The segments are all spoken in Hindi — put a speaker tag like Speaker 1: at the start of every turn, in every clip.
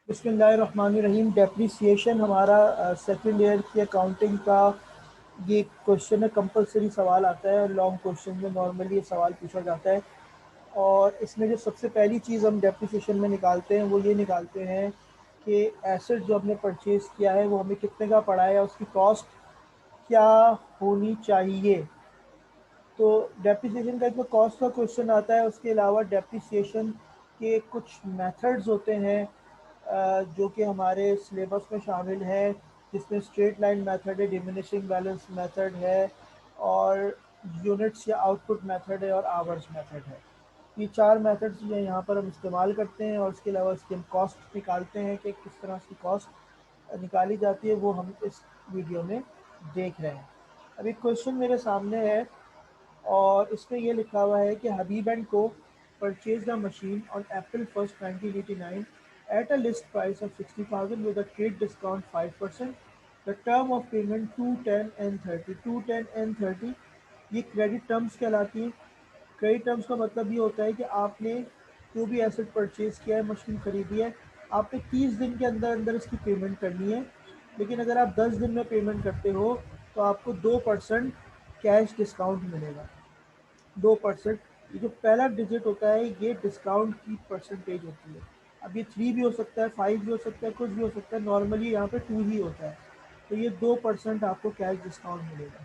Speaker 1: बिस्मिल्लाहिर्रहमानिर्रहीम। डेप्रिसिएशन हमारा सेकंड ईयर की अकाउंटिंग का ये क्वेश्चन है। कंपलसरी सवाल आता है, लॉन्ग क्वेश्चन में नॉर्मली ये सवाल पूछा जाता है। और इसमें जो सबसे पहली चीज़ हम डेप्रिसिएशन में निकालते हैं वो ये निकालते हैं कि एसेट जो हमने परचेज़ किया है वो हमें कितने का पड़ा है, उसकी कॉस्ट क्या होनी चाहिए। तो डेप्रिसिएशन का एक तो कॉस्ट का क्वेश्चन आता है, उसके अलावा डेप्रिसिएशन के कुछ मेथड्स होते हैं जो कि हमारे सिलेबस में शामिल है, जिसमें स्ट्रेट लाइन मेथड है, डिमिनिशिंग बैलेंस मेथड है, और यूनिट्स या आउटपुट मेथड है, और आवर्स मेथड है। ये चार मेथड्स जो यहाँ पर हम इस्तेमाल करते हैं, और इसके अलावा इसकी हम कॉस्ट निकालते हैं कि किस तरह की कॉस्ट निकाली जाती है, वो हम इस वीडियो में देख रहे हैं। अभी क्वेश्चन मेरे सामने है और इसमें ये लिखा हुआ है कि हबीब एंड को purchase the machine on April 1st 1989 at a list price of 60,000 with a trade discount 5%. The term of payment 2, 10 and 30, 2, 10 and 30 ये क्रेडिट टर्म्स कहलाती हैं। क्रेडिट टर्म्स का मतलब ये होता है कि आपने जो भी एसेट परचेज किया है, मशीन खरीदी है, आपने 30 दिन के अंदर अंदर इसकी पेमेंट करनी है। लेकिन अगर आप 10 दिन में पेमेंट करते हो तो आपको 2% कैश डिस्काउंट मिलेगा। 2%। ये जो पहला डिजिट होता है ये डिस्काउंट की परसेंटेज होती है। अब ये 3 भी हो सकता है, 5 भी हो सकता है, कुछ भी हो सकता है। नॉर्मली यहाँ पे 2 ही होता है। तो ये 2% आपको कैश डिस्काउंट मिलेगा।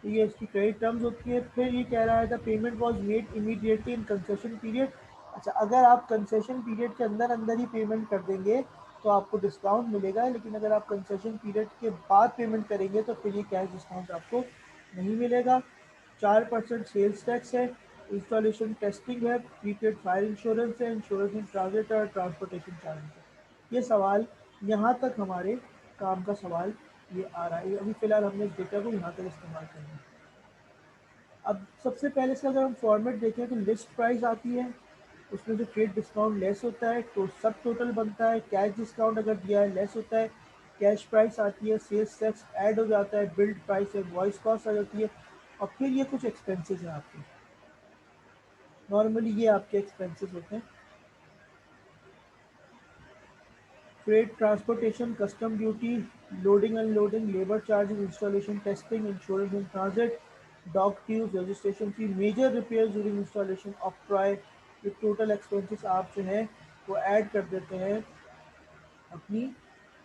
Speaker 1: तो ये इसकी क्रेडिट टर्म्स होती है। फिर ये कह रहा है the payment was made immediately in concession period. अच्छा, अगर आप कंसेशन पीरियड के अंदर अंदर ही पेमेंट कर देंगे तो आपको डिस्काउंट मिलेगा, लेकिन अगर आप कंसेशन पीरियड के बाद पेमेंट करेंगे तो फिर ये कैश डिस्काउंट आपको नहीं मिलेगा। 4% सेल्स टैक्स है, इंस्टॉलेशन टेस्टिंग है, प्रीपेड फायर इंश्योरेंस है, इंश्योरेंस इन ट्रांजिट और ट्रांसपोर्टेशन चार्ज है। ये सवाल यहाँ तक हमारे काम का सवाल ये आ रहा है। अभी फ़िलहाल हमने इस डेटा को यहाँ तक इस्तेमाल करना है। अब सबसे पहले इसका अगर हम फॉर्मेट देखें तो लिस्ट प्राइस आती है, उसमें जो ट्रेड डिस्काउंट लेस होता है तो सब टोटल बनता है। कैश डिस्काउंट अगर दिया है लेस होता है। कैश प्राइस आती है, सेल्स टैक्स ऐड हो जाता है, बिल्ड प्राइस है, वॉइस कॉस्ट आ जाती है, और फिर ये कुछ एक्सपेंसेस हैं आपके। नॉर्मली ये आपके एक्सपेंसेस होते हैं। Freight, transportation, custom duty, loading unloading, labour charges, installation testing, insurance in transit, dock dues, registration fee, major repair during installation of try. ये टोटल एक्सपेंसेस आप जो है वो ऐड कर देते हैं अपनी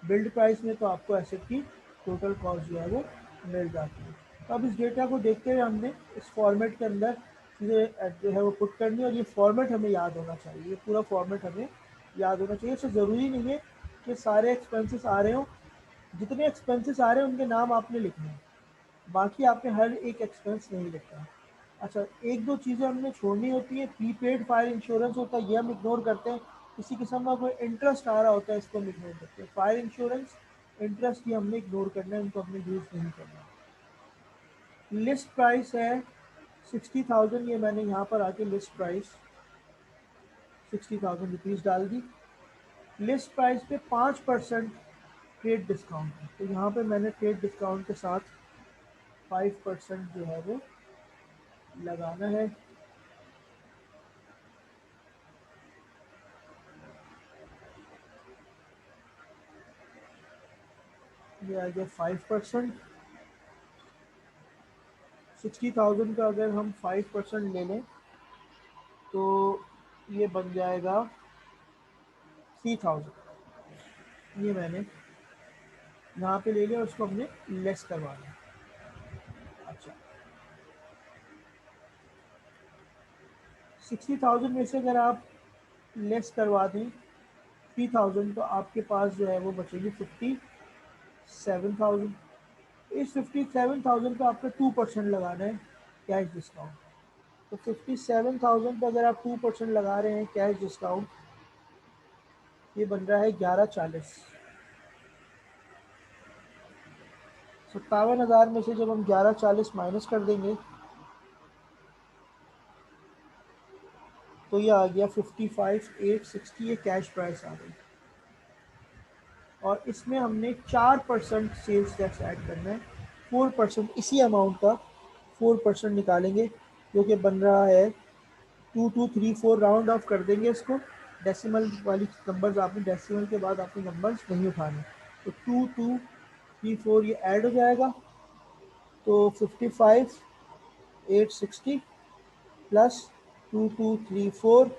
Speaker 1: बिल्ड प्राइस में, तो आपको एसेट की टोटल कॉस्ट जो है वो मिल जाती है। तो अब इस डेटा को देखते हुए हमने इस फॉर्मेट के अंदर चीज़ें जो है वो पुट करनी है, और ये फॉर्मेट हमें याद होना चाहिए। ये पूरा फॉर्मेट हमें याद होना चाहिए। इससे ज़रूरी नहीं है कि सारे एक्सपेंसेस आ रहे हों। जितने एक्सपेंसेस आ रहे हैं उनके नाम आपने लिखने हैं, बाकी आपने हर एक एक्सपेंस नहीं लिखना। अच्छा, एक दो चीज़ें हमने छोड़नी होती है। प्रीपेड फायर इंश्योरेंस होता है, ये हम इग्नोर करते हैं। किसी किस्म का कोई इंटरेस्ट आ रहा होता है, इसको हम इग्नोर करते हैं। फायर इंश्योरेंस, इंटरेस्ट, ये हमने इग्नोर करना है, इनको हमने यूज़ नहीं करना। लिस्ट प्राइस है 60,000, ये मैंने यहाँ पर आके लिस्ट प्राइस 60,000 रुपीज़ डाल दी। लिस्ट प्राइस पे 5% ट्रेड डिस्काउंट है, तो यहाँ पे मैंने ट्रेड डिस्काउंट के साथ 5% जो है वो लगाना है। ये आ गया 5%। 60,000 का अगर हम 5% ले लें तो ये बन जाएगा 3,000। ये मैंने यहाँ पे ले लिया, उसको हमने लेस करवाना है। अच्छा, 60,000 में से अगर आप लेस करवा दें 3,000 तो आपके पास जो है वो बचेगी 57,000। इस 57,000 का आपको 2% लगाना है कैश डिस्काउंट। तो 57,000 पर अगर आप 2% लगा रहे हैं कैश डिस्काउंट, ये बन रहा है 1140। 57,000 में से जब हम 1140 माइनस कर देंगे तो ये आ गया 55,860। ये कैश प्राइस आ गई, और इसमें हमने 4% सेल्स टैक्स ऐड करना है। 4% इसी अमाउंट का 4% निकालेंगे, जो कि बन रहा है 2234। राउंड ऑफ कर देंगे इसको, डेसिमल वाली नंबर्स आपने डेसिमल के बाद आपने नंबर्स नहीं उठाने। तो 2 2 3 4 ये ऐड हो जाएगा, तो 55 860 प्लस 2234,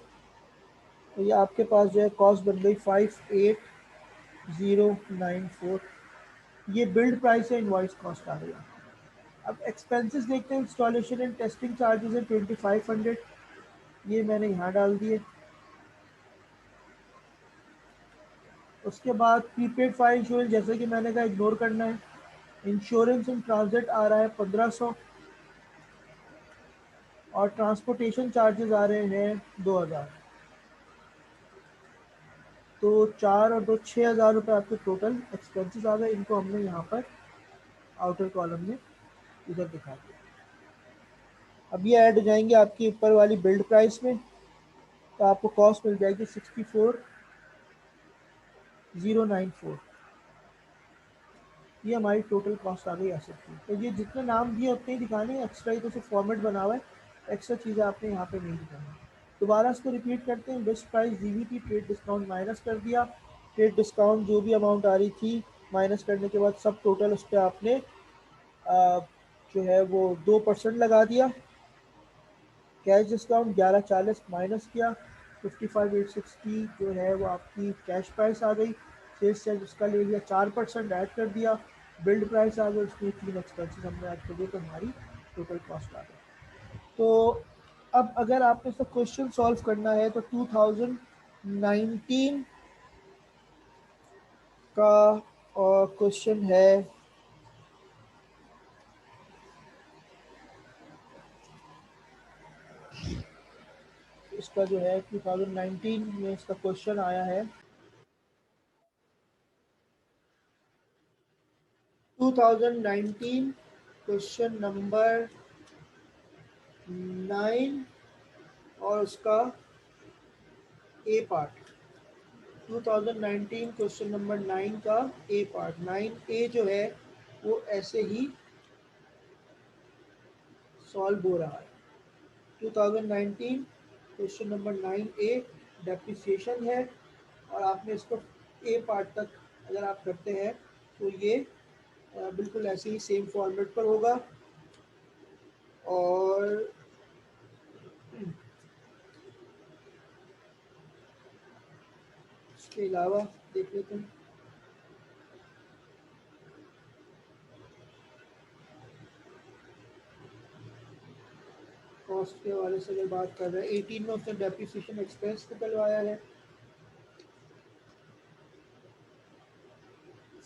Speaker 1: तो ये आपके पास जो है कॉस्ट बन गई 58094। ये बिल्ड प्राइस है, इनवॉइस कॉस्ट आ रही है। अब एक्सपेंसेस देखते हैं। इंस्टॉलेशन एंड टेस्टिंग चार्जेस है 2500, ये मैंने यहाँ डाल दिए। उसके बाद प्रीपेड फायर इंश्योरेंस, जैसे कि मैंने कहा, इग्नोर करना है। इंश्योरेंस इन ट्रांजिट आ रहा है 1500, और ट्रांसपोर्टेशन चार्जेस आ रहे हैं 2000। तो 4 और 2 6000 रुपये आपके टोटल एक्सपेंसेस आ गए। इनको हमने यहाँ पर आउटर कॉलम में इधर दिखा दिया। अब ये ऐड हो जाएंगे आपकी ऊपर वाली बिल्ड प्राइस में, तो आपको कॉस्ट मिल जाएगी 64094। ये हमारी टोटल कॉस्ट आ गई एसेट की। तो ये जितने नाम दिए उतने ही दिखाने, एक्स्ट्रा ही तो सिर्फ फॉर्मेट बना हुआ है, एक्स्ट्रा चीज़ें आपने यहाँ पे नहीं दिखानी। दोबारा इसको रिपीट करते हैं। बेस्ट प्राइस दी हुई थी, ट्रेड डिस्काउंट माइनस कर दिया। ट्रेड डिस्काउंट जो भी अमाउंट आ रही थी माइनस करने के बाद सब टोटल उस पर आपने जो है वो 2% लगा दिया। कैश डिस्काउंट 1140 माइनस किया, 55860 जो है वो आपकी कैश प्राइस आ गई। सेल्स चार्ज उसका ले लिया, 4% ऐड कर दिया। बिल्ड प्राइस आ गई, उसमें 3 एक्सपेंसेस हमने ऐड कर दिए, तो हमारी टोटल कॉस्ट आ गई। तो अब अगर आपको इसका क्वेश्चन सॉल्व करना है तो 2019 का क्वेश्चन है। इसका जो है 2019 में इसका क्वेश्चन आया है 2019 क्वेश्चन नंबर 9 और उसका ए पार्ट। 2019 क्वेश्चन नंबर 9 का ए पार्ट, 9A जो है वो ऐसे ही सॉल्व हो रहा है। 2019 क्वेश्चन नंबर 9A डेप्रिसिएशन है, और आपने इसको ए पार्ट तक अगर आप करते हैं तो ये बिल्कुल ऐसे ही सेम फॉर्मेट पर होगा। और इसके अलावा देख लेते हैं कॉस्ट के हवाले से। अगर बात कर रहे हैं 18 में उसने डेप्रिसिएशन एक्सपेंस निकलवाया है।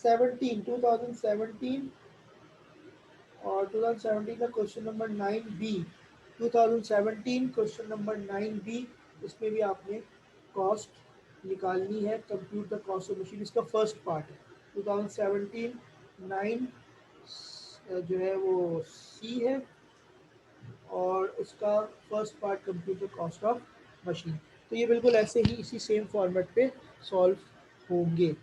Speaker 1: 2017 और 2017 का question number 9B। 2017 question number 9B, इसमें भी आपने कॉस्ट निकालनी है। Compute the cost of machine, इसका फर्स्ट पार्ट है। 2017 9 जो है वो सी है, और उसका first part compute the cost of machine. तो ये बिल्कुल ऐसे ही इसी सेम फॉर्मेट पे सॉल्व होंगे।